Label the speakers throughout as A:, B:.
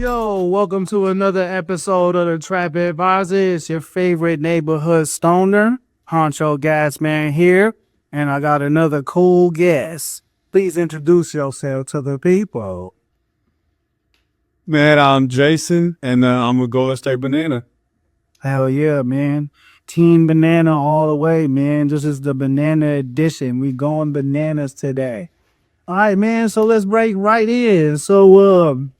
A: Yo, welcome to another episode of the Trap Advisor. It's your favorite neighborhood stoner, Honcho Gasman here, and I got another cool guest. Please introduce yourself to the people.
B: Man, I'm Jason, and I'm a Golden State Banana.
A: Hell yeah, man. Team Banana all the way, man. This is the Banana edition. We going bananas today. All right, man, so let's break right in. So,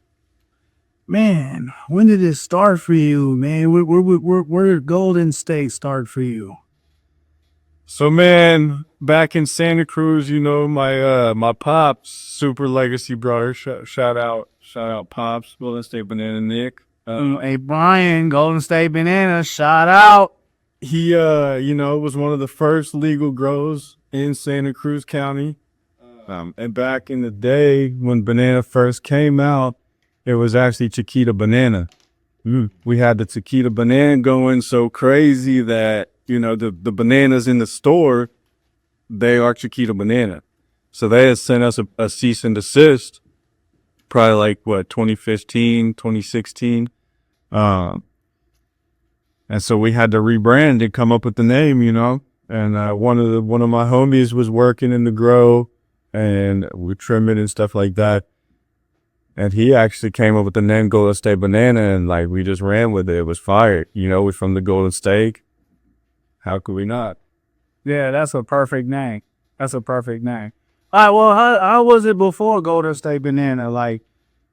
A: man, when did it start for you, man? Where did Golden State start for you?
B: So, man, back in Santa Cruz, you know, my pops, super legacy brother, shout out pops, Golden State Banana Nick.
A: Hey, Brian, Golden State Banana, shout out.
B: He, was one of the first legal grows in Santa Cruz County. And back in the day when banana first came out, it was actually Chiquita Banana. We had the Chiquita Banana going so crazy that, you know, the bananas in the store, they are Chiquita Banana. So they had sent us a cease and desist, probably like, 2015, 2016. And so we had to rebrand and come up with the name, you know. And one of my homies was working in the grow, and we're trimming and stuff like that. And he actually came up with the name Golden State Banana, and like we just ran with it. It was fire. You know, we're from the Golden State. How could we not?
A: Yeah, that's a perfect name. All right, well, how was it before Golden State Banana, like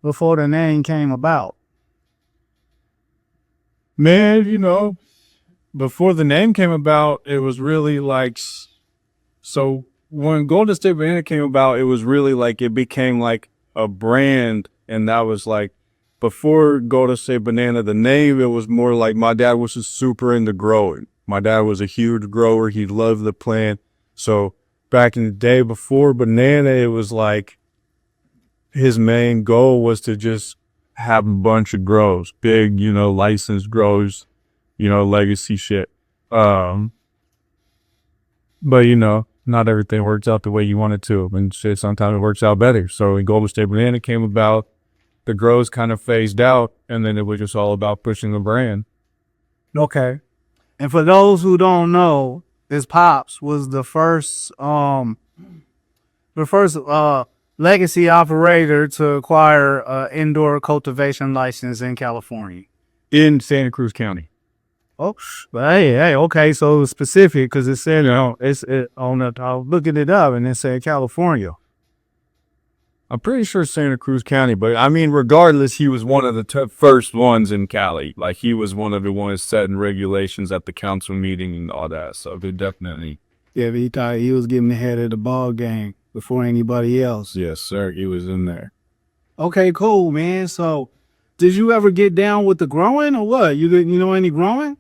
A: before the name came about?
B: Man, you know, before the name came about, it was really like, so when Golden State Banana came about, it was really like, it became like a brand. And that was like, before Golden State Banana, the name, it was more like my dad was just super into growing. My dad was a huge grower. He loved the plant. So back in the day before banana, it was like his main goal was to just have a bunch of grows, big, you know, licensed grows, you know, legacy shit. But you know, not everything works out the way you want it to, and shit, sometimes it works out better. So when Golden State Banana came about, the grows kind of phased out, and then it was just all about pushing the brand.
A: Okay. And for those who don't know, his pops was the first legacy operator to acquire indoor cultivation license in California.
B: In Santa Cruz County.
A: Oh, but hey, okay, so it was specific because it said, I was looking it up and it said California.
B: I'm pretty sure Santa Cruz County, but I mean, regardless, he was one of the first ones in Cali. Like, he was one of the ones setting regulations at the council meeting and all that. So they definitely.
A: Yeah, but he thought he was getting ahead of the ball game before anybody else.
B: Yes, sir. He was in there.
A: Okay, cool, man. So did you ever get down with the growing or what? You didn't, any growing?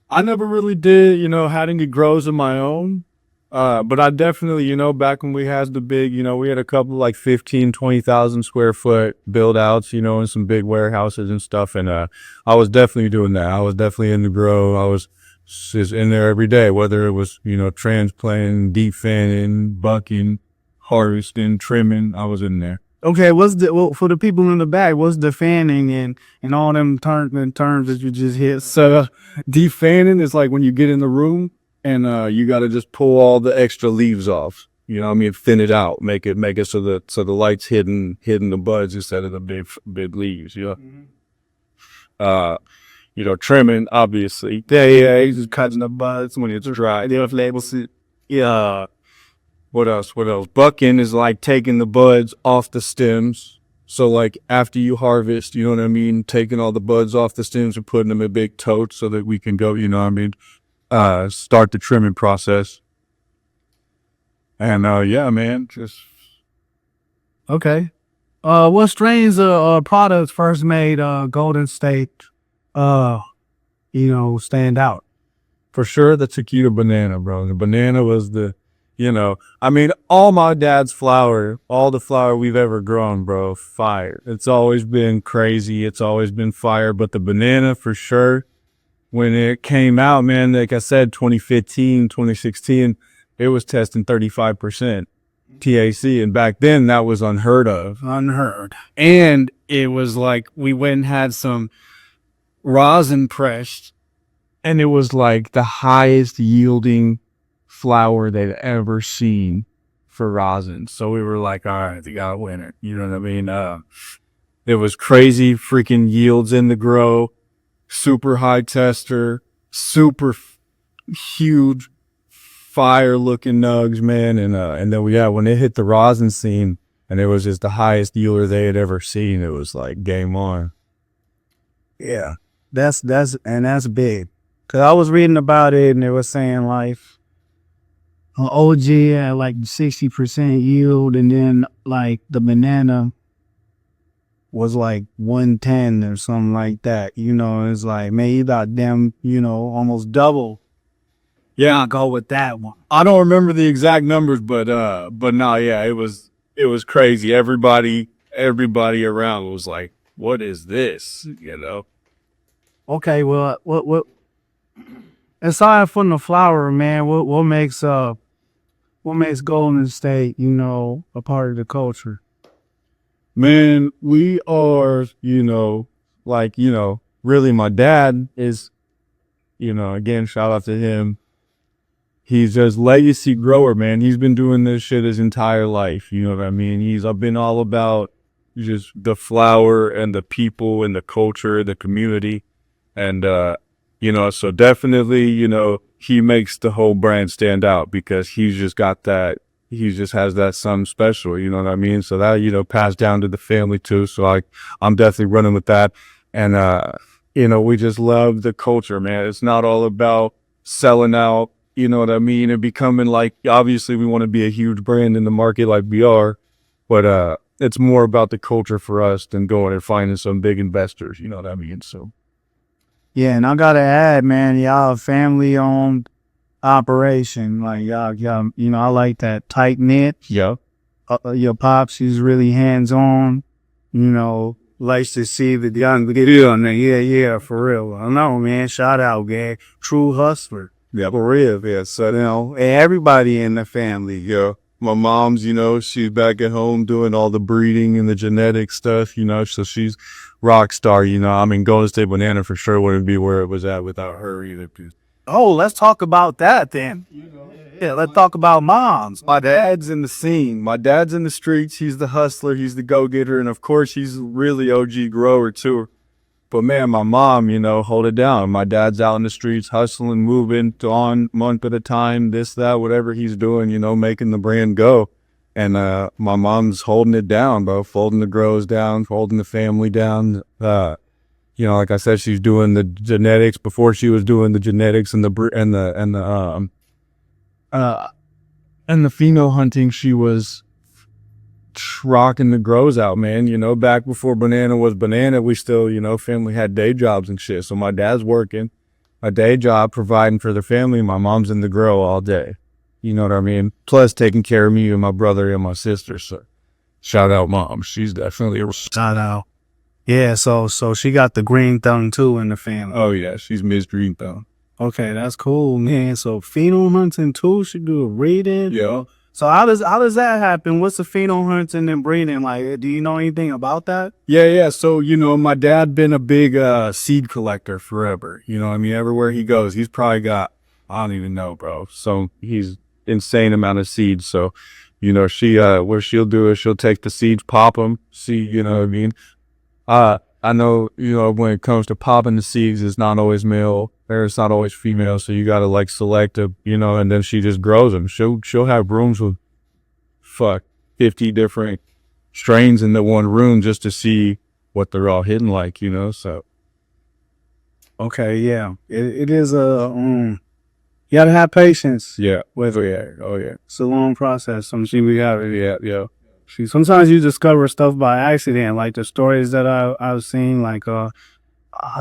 B: I never really did, you know, had any grows of my own. But I definitely, you know, back when we had the big, you know, we had a couple like 15, 20,000 square foot build outs, you know, in some big warehouses and stuff. And I was definitely doing that. I was definitely in the grow. I was just in there every day, whether it was, you know, transplanting, defanning, bucking, harvesting, trimming. I was in there.
A: Okay, for the people in the back, what's defanning and all them terms that you just hit?
B: So defanning is like when you get in the room and you got to just pull all the extra leaves off. You know what I mean? Thin it out, make it so the light's hitting the buds instead of the big leaves. You know?
A: Mm-hmm.
B: You know, trimming obviously.
A: Yeah, he's just cutting the buds when it's dry.
B: The labels. Yeah. What else? Bucking is like taking the buds off the stems. So like after you harvest, you know what I mean? Taking all the buds off the stems and putting them in big totes so that we can go, you know what I mean? Start the trimming process. And yeah, man, just.
A: Okay. What strains of products first made Golden State, stand out?
B: For sure, the Chiquita Banana, bro. The banana was the. You know, I mean, all my dad's flower, all the flower we've ever grown, bro, fire. It's always been crazy. It's always been fire. But the banana, for sure, when it came out, man, like I said, 2015, 2016, it was testing 35%. THC, and back then that was unheard of.
A: Unheard. And it was like we went and had some rosin pressed,
B: And it was like the highest yielding flower they'd ever seen for rosin. So we were like, all right, they got a winner. You know what I mean? It was crazy freaking yields in the grow, super high tester, super huge fire looking nugs, man. And then when it hit the rosin scene and it was just the highest yielder they had ever seen, it was like game on.
A: yeah, that's big. Cause I was reading about it and it was saying like OG had like 60% yield, and then like the banana was like 110 or something like that. You know, it's like, man, you got them, you know, almost double.
B: Yeah,
A: I'll go with that one.
B: I don't remember the exact numbers, but no, yeah, it was crazy. Everybody around was like, "What is this?" You know.
A: Okay, well, what aside from the flower, man, what makes Golden State, you know, a part of the culture?
B: Man, we are, really my dad is, again, shout out to him. He's just legacy grower, man. He's been doing this shit his entire life. You know what I mean? I've been all about just the flower and the people and the culture, the community. And, so definitely, he makes the whole brand stand out because he just has that something special, you know what I mean? So that, passed down to the family too. So I'm definitely running with that. And, we just love the culture, man. It's not all about selling out, you know what I mean? And becoming like, obviously we want to be a huge brand in the market like we are, but, it's more about the culture for us than going and finding some big investors, you know what I mean? So.
A: Yeah, and I gotta add, man, y'all a family-owned operation. Like y'all, you know, I like that tight knit.
B: Yeah.
A: Your pops, he's really hands-on. You know, likes to see the young get on there. Yeah, for real. I know, man. Shout out, gang. True hustler.
B: Yeah, for real, yeah. So, and everybody in the family, my mom's, she's back at home doing all the breeding and the genetic stuff, so she's rock star, I mean, Golden State Banana for sure wouldn't be where it was at without her either.
A: Oh, let's talk about that then. Yeah, let's talk about moms.
B: My dad's in the scene. My dad's in the streets. He's the hustler. He's the go-getter. And of course, he's really OG grower too. But man, my mom, hold it down. My dad's out in the streets hustling, moving on month at a time, this, that, whatever he's doing, making the brand go. And my mom's holding it down, bro, folding the grows down, holding the family down. Like I said, she's doing the genetics before she was doing the genetics and the Pheno hunting. She was rocking the grows out, man. Back before banana was banana, we still, family had day jobs and shit. So my dad's working a day job, providing for the family. My mom's in the grow all day. You know what I mean? Plus taking care of me and my brother and my sister. So shout out mom. She's definitely a
A: shout out. Yeah, so she got the green thumb too in the family.
B: Oh yeah, she's Miss Green Thumb.
A: Okay, that's cool, man. So Pheno hunting too, she do a breeding.
B: Yeah.
A: So how does that happen? What's the Pheno hunting and breeding like? Do you know anything about that?
B: Yeah. So my dad been a big seed collector forever. I mean, everywhere he goes, he's probably got, I don't even know, bro. So he's insane amount of seeds. So she what she'll do is she'll take the seeds, pop them, see, you know what I mean. I know, when it comes to popping the seeds, it's not always male, or it's not always female, so you gotta like select a, and then she just grows them. She'll have rooms with 50 different strains in the one room just to see what they're all hitting like, so.
A: Okay, yeah. It is you gotta have patience.
B: Yeah.
A: With
B: it. Oh yeah.
A: It's a long process. We have it.
B: Yeah.
A: Sometimes you discover stuff by accident, like the stories that I've seen, like I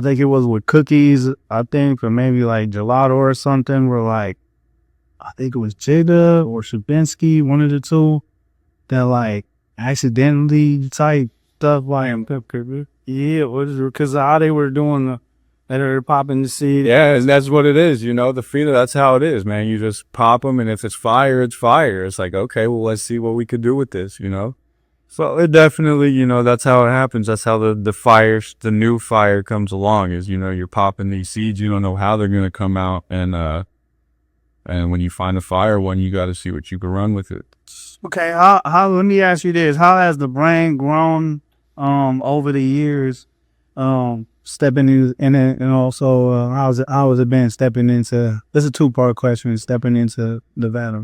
A: think it was with cookies, I think, or maybe like gelato or something, where like I think it was Jada or Shabinsky, one of the two, that like accidentally type stuff like yeah, because how they were doing That are popping the seed.
B: Yeah, and that's what it is, you know, the Pheno, that's how it is, man. You just pop them, and if it's fire, it's fire. It's like, okay, well, let's see what we could do with this, you know? So it definitely, you know, that's how it happens. That's how the fire, the new fire comes along is, you know, you're popping these seeds. You don't know how they're going to come out. And when you find a fire one, you got to see what you can run with it.
A: Okay, let me ask you this. How has the brand grown over the years? Stepping in it, and also how has it been stepping into, this is a two-part question, stepping into the Vanna.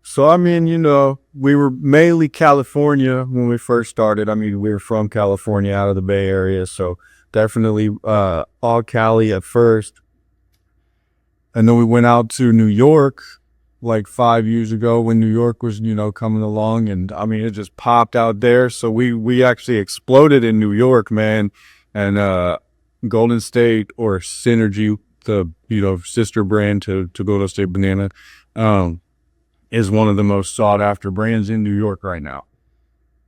B: So, I mean, you know, we were mainly California when we first started. I mean, we were from California, out of the Bay Area. So definitely all Cali at first. And then we went out to New York like 5 years ago when New York was, you know, coming along. And I mean, it just popped out there. So we actually exploded in New York, man. And Golden State, or Synergy, the, you know, sister brand to Golden State Banana, is one of the most sought after brands in New York right now.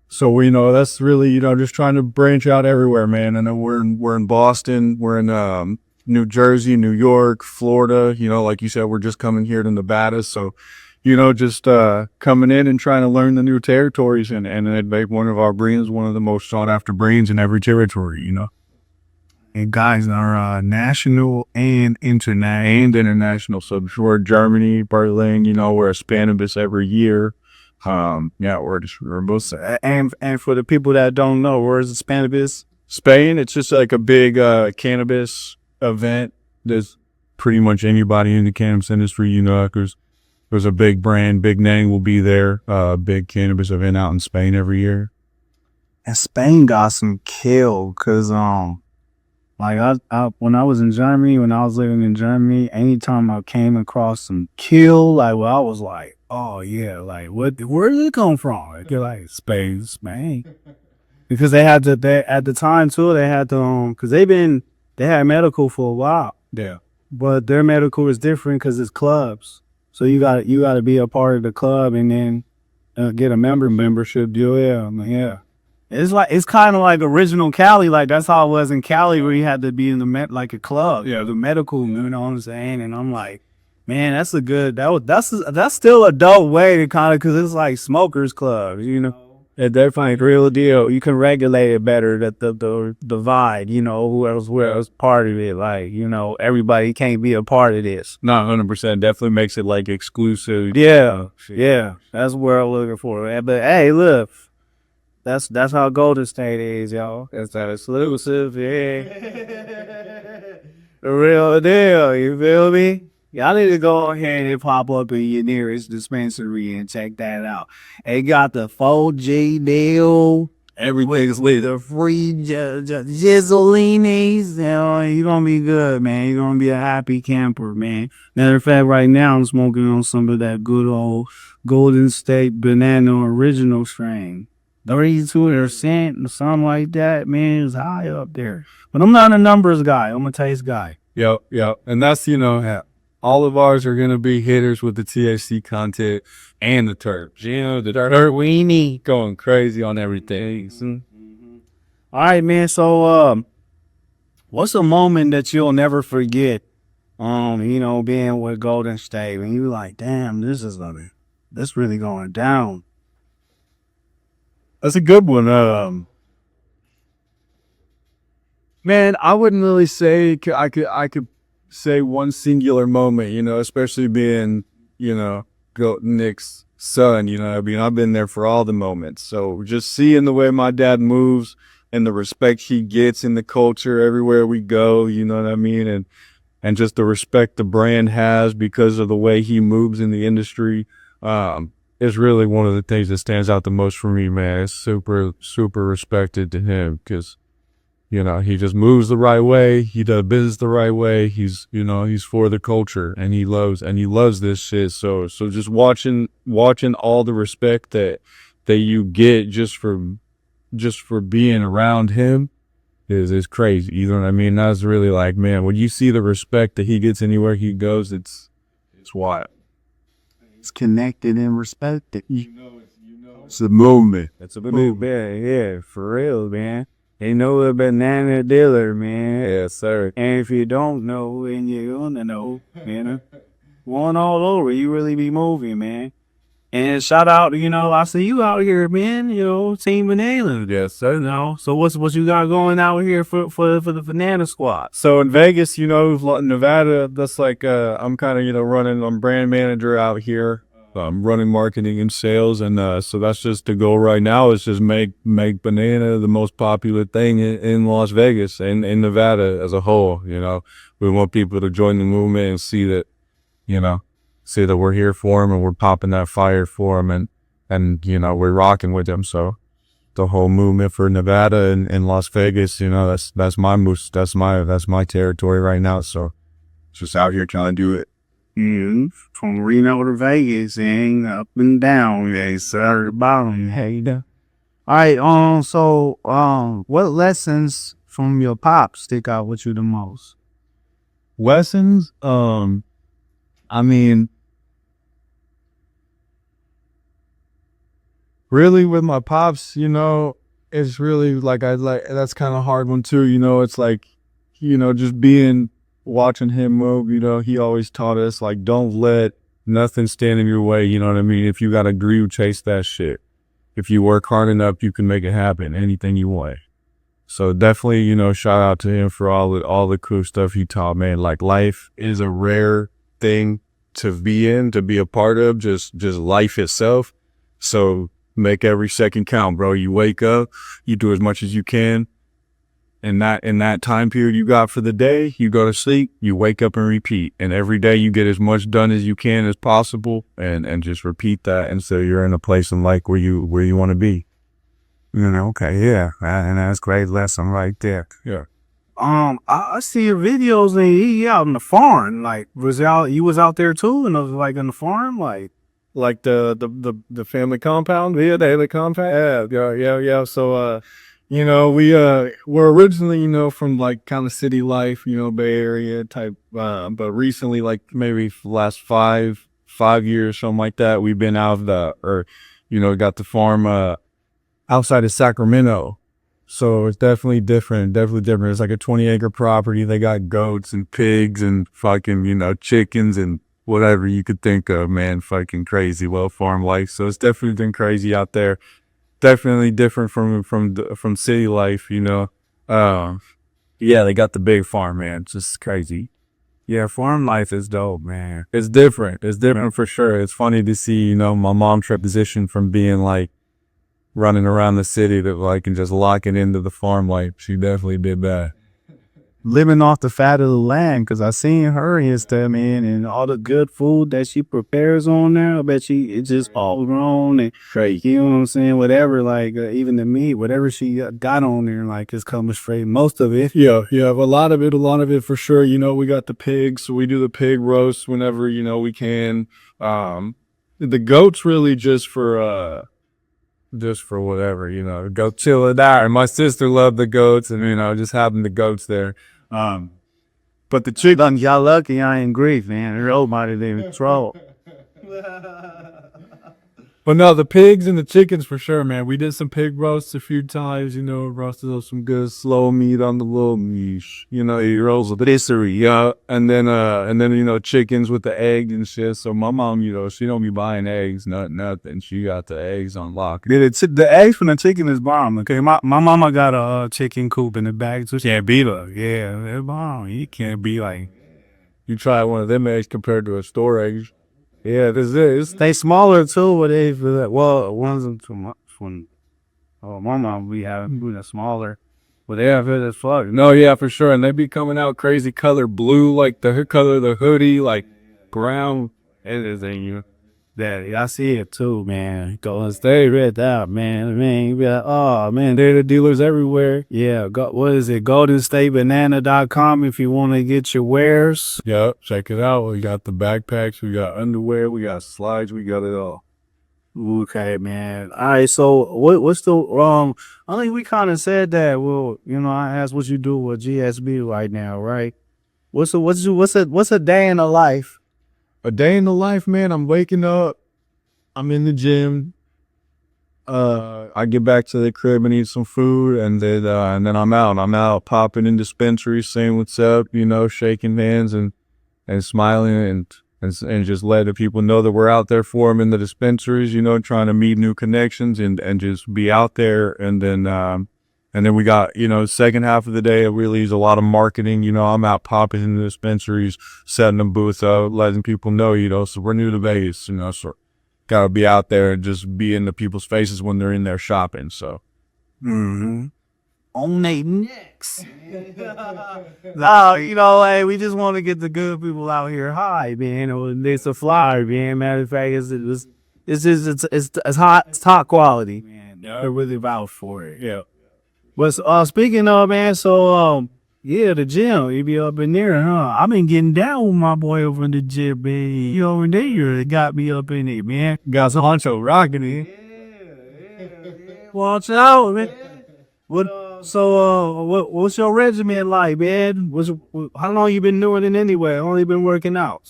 B: So we know that's really, you know, just trying to branch out everywhere, man. I know we're in Boston, we're in New Jersey, New York, Florida. You know, like you said, we're just coming here to Nevada. So, you know, just coming in and trying to learn the new territories, and it make one of our brands one of the most sought after brands in every territory, you know. And guys are national and international. So before Germany, Berlin, you know, we're a Spannabis every year. Yeah, we're most,
A: And for the people that don't know, where's the Spannabis?
B: Spain. It's just like a big cannabis event. There's pretty much anybody in the cannabis industry, you know, there's a big brand, big name will be there. Big cannabis event out in Spain every year.
A: And Spain got some kill, cause like I when I was in Germany, when I was living in Germany, anytime I came across some kill, like, well, I was like, oh yeah, like where did it come from? Like, you're like Spain, because they at the time too, they had to because they had medical for a while,
B: Yeah.
A: but their medical is different because it's clubs, so you got to be a part of the club and then get a membership deal. Yeah. It's kind of like original Cali, like that's how it was in Cali, where you had to be in the like a club,
B: Yeah.
A: the medical, you know what I'm saying? And I'm like, man, that's a good, that's still a dope way to kind of, because it's like smokers club, you know. It definitely real deal. You can regulate it better. That the divide, you know, who else part of it. Like, you know, everybody can't be a part of this.
B: No, 100%. Definitely makes it like exclusive.
A: Yeah, that's where I'm looking for. But hey, look, that's how Golden State is, y'all. That's that exclusive, yeah. The real deal, you feel me? Y'all need to go ahead and pop up in your nearest dispensary and check that out. They got the 4G deal.
B: Everything's lit.
A: The free jizzolinis. You know, you're going to be good, man. You're going to be a happy camper, man. Matter of fact, right now I'm smoking on some of that good old Golden State Banana original strain. 32% or something like that, man, is high up there. But I'm not a numbers guy. I'm a taste guy.
B: Yep. And that's, you know, all of ours are going to be hitters with the THC content and the terps. You know, the terp weenie going crazy on everything.
A: All right, man. So, what's a moment that you'll never forget? You know, being with Golden State, and you like, damn, this really going down.
B: That's a good one. Man, I wouldn't really say I could say one singular moment, you know, especially being, you know, Nick's son, you know, I mean, I've been there for all the moments. So just seeing the way my dad moves and the respect he gets in the culture everywhere we go, you know what I mean? And just the respect the brand has because of the way he moves in the industry, is really one of the things that stands out the most for me, man. It's super, super respected to him because, you know, he just moves the right way. He does business the right way. He's, you know, he's for the culture and he loves this shit. So just watching all the respect that you get just for being around him is crazy. You know what I mean? That's really like, man, when you see the respect that he gets anywhere he goes, it's wild.
A: It's connected and respected.
B: It's a movement.
A: It's a movement, yeah, for real, man. You know a banana dealer, man.
B: Yes, sir.
A: And if you don't know, and you're gonna know, one all over, you really be moving, man. And shout out, I see you out here, man. Team Banana.
B: Yes, sir.
A: So what you got going out here for the Banana Squad?
B: So in Vegas, Nevada, that's like I'm kind of I'm brand manager out here. I'm running marketing and sales, and so that's just the goal right now is just make banana the most popular thing in Las Vegas and in Nevada as a whole. We want people to join the movement and you know, see that we're here for them and we're popping that fire for them, and we're rocking with them. So the whole movement for Nevada and Las Vegas, that's my moose, that's my territory right now. So just out here trying to do it.
A: From Reno to Vegas, and up and down, sir, bottom, hey, All right, so, what lessons from your pops stick out with you the most?
B: Lessons, I mean, really with my pops, it's really like that's kind of hard one too. It's like, just watching him move, he always taught us like, don't let nothing stand in your way. You know what I mean? If you got a dream, chase that shit. If you work hard enough, you can make it happen. Anything you want. So definitely, shout out to him for all the cool stuff he taught, man. Like life is a rare thing to be a part of, just life itself. So make every second count, bro. You wake up, you do as much as you can. In that time period you got for the day, you go to sleep, you wake up and repeat. And every day you get as much done as you can as possible and just repeat that. And so you're in a place in life where you want to be.
A: Okay, yeah. And that's a great lesson right there.
B: Yeah.
A: I see your videos and you out in the farm. Like, you was out there too, and I was like in the farm, like
B: the family compound, the family compound. Yeah. So, we're originally, from like kind of city life, Bay Area type. But recently, like maybe last 5 years, something like that, we've been out of got the farm, outside of Sacramento. So it's definitely different. It's like a 20-acre property. They got goats and pigs and fucking, chickens and whatever you could think of, man. Fucking crazy, farm life. So it's definitely been crazy out there. Definitely different from city life, Yeah, they got the big farm, man. It's just crazy.
A: yeah, farm life is dope, man.
B: It's different. It's different for sure. It's funny to see, my mom transition from being like running around the city to like and just locking into the farm life. She definitely did that.
A: Living off the fat of the land, because I seen her and stuff, man, and all the good food that she prepares on there. I bet it's just all grown and
B: Crazy.
A: you know what I'm saying, whatever, like even the meat, whatever she got on there, like it's coming straight, most of it.
B: Yeah, a lot of it for sure. We got the pigs, so we do the pig roast whenever we can. The goats really just for whatever, go chill it out. And my sister loved the goats, and just having the goats there. But the chicken,
A: Y'all lucky I ain't grief, man. Nobody didn't throw.
B: but no, the pigs and the chickens for sure, man. We did some pig roasts a few times, roasted up some good slow meat on the little meat, you rolls of patisserie, yeah. And then, chickens with the eggs and shit. So my mom, she don't be buying eggs, nothing. She got the eggs on lock.
A: The eggs from the chicken is bomb. Okay, my mama got a chicken coop in the bag, so she can't beat her. Yeah, they're bomb. You can't be like,
B: You try one of them eggs compared to a store egg. Yeah, this is.
A: they smaller too, but they feel that. Well, one's too much. My mom we have food that's smaller, but they have it as fuck.
B: No, yeah, for sure. And they be coming out crazy color blue, like the color of the hoodie, like brown. It is in
A: Daddy, I see it too, man. Go and stay right out, man. You be like, oh man, they're the dealers everywhere. Yeah, what is it? GoldenStateBanana.com if you want to get your wares.
B: Yep, check it out. We got the backpacks, we got underwear, we got slides, we got it all.
A: Okay, man. All right, so what's the I think we kind of said that. Well, I asked what you do with GSB right now, right? What's a day in the life?
B: A day in the life, man. I'm waking up. I'm in the gym. I get back to the crib and eat some food, and then I'm out. I'm out popping in dispensaries, saying what's up, you know, shaking hands and smiling and just letting people know that we're out there for them in the dispensaries, you know, trying to meet new connections and just be out there. And then we got, you know, second half of the day, it really is a lot of marketing. You know, I'm out popping in the dispensaries, setting a booth up, letting people know, you know, so we're new to Vegas, you know, so gotta be out there and just be in the people's faces when they're in there shopping. So,
A: On they necks. No, you know, hey, we just want to get the good people out here high, man. It's a flyer, man. Matter of fact, it's hot, it's top quality, man. They're really vouch for it. Yeah. But speaking of, man, so yeah, the gym, you be up in there, huh? I've been getting down with my boy over in the gym, man. He over there, it got me up in it, man.
B: got some honcho rocking it.
A: Watch out, man. What's your regimen like, man? How long you been doing it anyway? Only been working out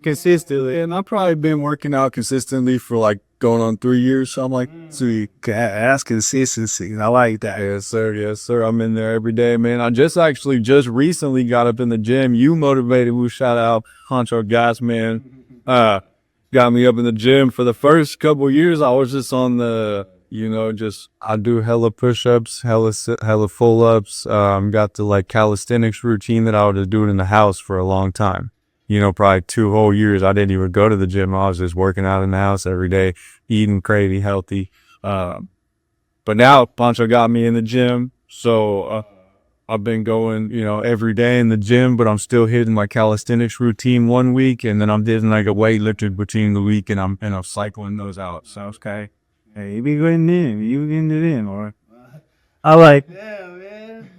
A: consistently.
B: And I've probably been working out consistently for like going on 3 years, something like that.
A: That's consistency. I like that.
B: Yes, sir. Yes, sir. I'm in there every day, man. I just recently got up in the gym. You motivated me. Shout out Honcho Gas, man. Got me up in the gym. For the first couple of years, I was just on the, you know, I do hella push-ups, hella full-ups. Got the like calisthenics routine that I was doing in the house for a long time. You know, probably 2 whole years. I didn't even go to the gym. I was just working out in the house every day, eating crazy healthy. But now Pancho got me in the gym. So, I've been going, you know, every day in the gym, but I'm still hitting my calisthenics routine 1 week. And then I'm doing like a weightlifting routine the week and I'm cycling those out. So, okay.
A: Hey, you be getting in. You getting it in, or I like. Yeah, man.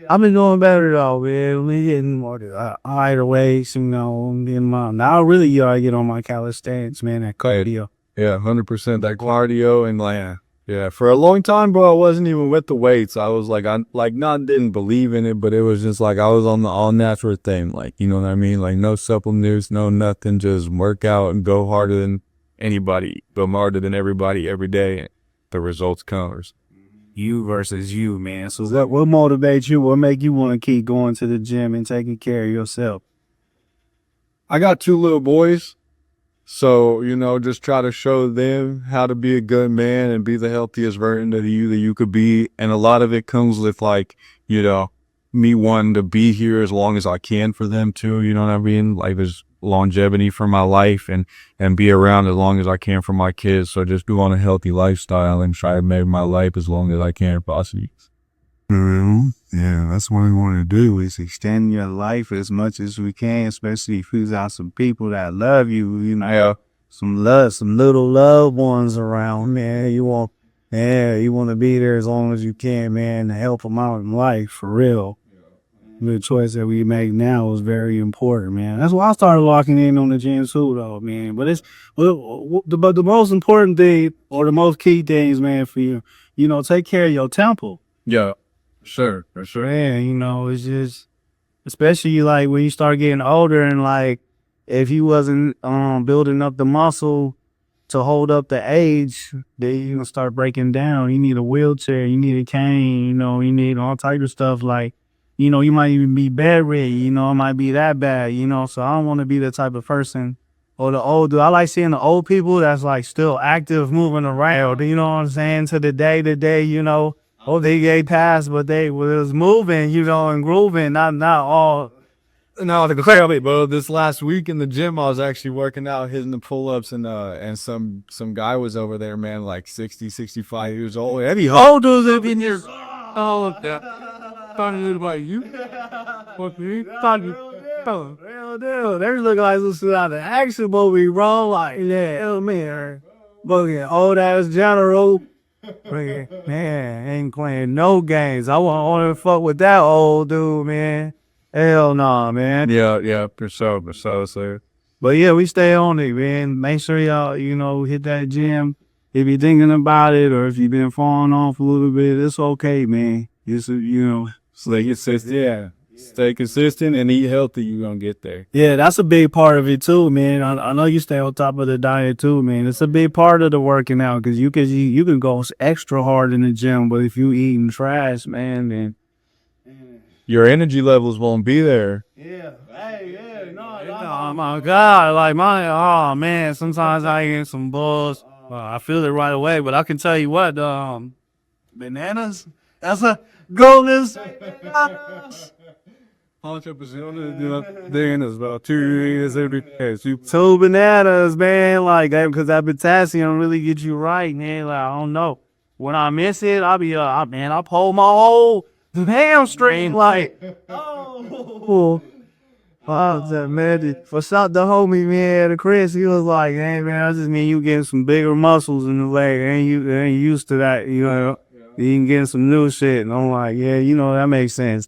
A: I've been doing better though, man. We getting more higher weights, you know. Now I really gotta get on my calisthenics, man. That cardio.
B: Yeah, 100% that cardio and like, yeah. For a long time, bro, I wasn't even with the weights. I was like, didn't believe in it, but it was just like I was on the all natural thing, like, you know what I mean? Like no supplements, no nothing, just work out and go harder than anybody, go harder than everybody every day. And the results comes.
A: You versus you, man. So what motivates you? What make you want to keep going to the gym and taking care of yourself?
B: I got 2 little boys. So, you know, just try to show them how to be a good man and be the healthiest version of you that you could be. And a lot of it comes with like, you know, me wanting to be here as long as I can for them too. You know what I mean? Like there's longevity for my life and be around as long as I can for my kids. So just do on a healthy lifestyle and try to make my life as long as I can possibly.
A: Yeah, that's what we want to do is extend your life as much as we can, especially if you got some people that love you, you know,
B: Yeah.
A: some little loved ones around, man. You want to be there as long as you can, man, to help them out in life, for real. The choice that we make now is very important, man. That's why I started locking in on the gym too, though, man. But the most important thing, or the most key things, man, for you, you know, take care of your temple.
B: Yeah. Sure.
A: Man, you know, it's just, especially like when you start getting older and like, if you wasn't building up the muscle to hold up the age, then you're gonna start breaking down. You need a wheelchair, you need a cane, you know, you need all type of stuff. Like, you know, you might even be bedridden, you know, it might be that bad, you know. So I don't want to be the type of person, or the old dude. I like seeing the old people that's like still active, moving around, you know what I'm saying, to the day, you know. Oh, they gave pass, but they was moving, you know, and grooving, not all.
B: No, to clear it, bro. This last week in the gym, I was actually working out, hitting the pull-ups, and some guy was over there, man, like 60, 65 years old. Heavy old dudes up in here. Oh, yeah. Talking about you. What me?
A: Real deal. They look like some shit out of action movie, bro. Like, yeah, man. Fucking old ass general. Man, ain't playing no games. I want to fuck with that old dude, man. Hell nah, man.
B: Yeah, for sure.
A: But yeah, we stay on it, man. Make sure y'all, you know, hit that gym. If you're thinking about it, or if you've been falling off a little bit, it's okay, man. It's, you know,
B: Like it says, yeah. Stay consistent and eat healthy, you're gonna get there.
A: Yeah, that's a big part of it too, man. I know you stay on top of the diet too, man. It's a big part of the working out because you can go extra hard in the gym, but if you eating trash, man, then
B: Your energy levels won't be there.
A: oh my God, like oh man, sometimes I get some balls. I feel it right away, but I can tell you what, bananas. That's a golden bananas.
B: 100% then it's about 2 years every day.
A: Two bananas, man, like that, because that potassium really gets you right, man. Like I don't know, when I miss it, I'll be man, I pull my whole hamstring, like oh. Wow, that man. For shout the homie, man, the Chris, he was like, "Hey, man, I just mean you getting some bigger muscles in the leg. Ain't used to that, you know? You can get some new shit." And I'm like, "Yeah, you know that makes sense."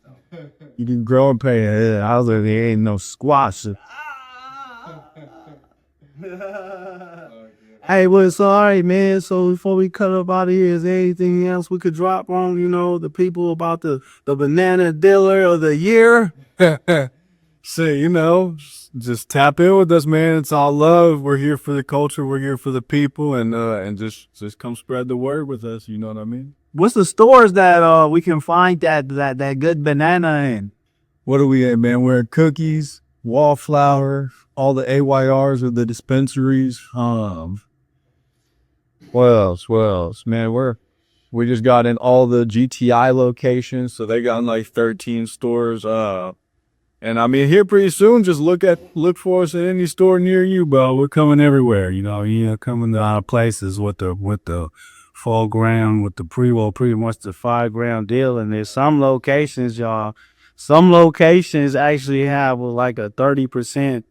B: You can grow and pay. I was like, there ain't no squash.
A: Hey, well, it's all right, man. So before we cut up out of here, is there anything else we could drop on, the people about the banana dealer of the year?
B: So, just tap in with us, man. It's all love. We're here for the culture. We're here for the people, and just come spread the word with us. You know what I mean?
A: What's the stores that we can find that good banana in?
B: What are we at, man? We're at Cookies, Wallflower, all the AYRs of the dispensaries. What else? Man, we just got in all the GTI locations, so they got like 13 stores. And I mean, here pretty soon, just look for us at any store near you, bro. We're coming everywhere, coming to our places with the 4 gram, with the pre-roll, pretty much the 5 gram deal. And there's some locations, y'all. Some locations actually have like a 30%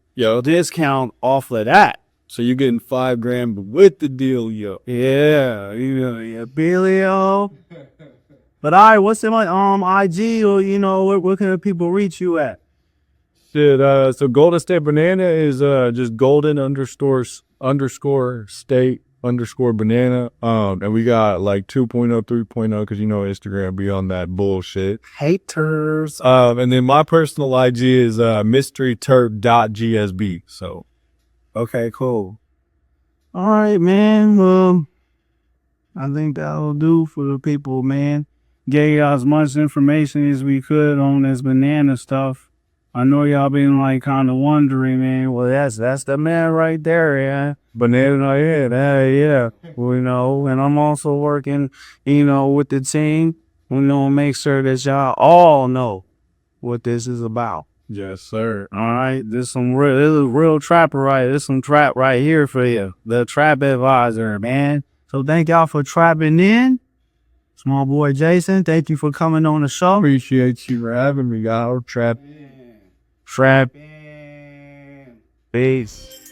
B: discount off of that. So you're getting 5 grand with the deal, yo.
A: Yeah, Billy-o. But all right, what's in my IG or where can people reach you at?
B: Shit, so Golden State Banana is just golden underscore state underscore banana. And we got like 2.0, 3.0, because Instagram be on that bullshit.
A: Haters.
B: And then my personal IG is mysteryturk.gsb. So
A: okay, cool. All right, man. I think that'll do for the people, man. Gave y'all as much information as we could on this banana stuff. I know y'all been like kind of wondering, man. Well, that's the man right there, yeah. Banana, yeah. Well, and I'm also working, with the team. Make sure that y'all all know what this is about.
B: yes, sir.
A: All right, this is real trapper right. This some trap right here for you, the trap advisor, man. So thank y'all for trapping in. Small boy Jason, thank you for coming on the show.
B: Appreciate you for having me, y'all. Trap.
A: Trap. Peace.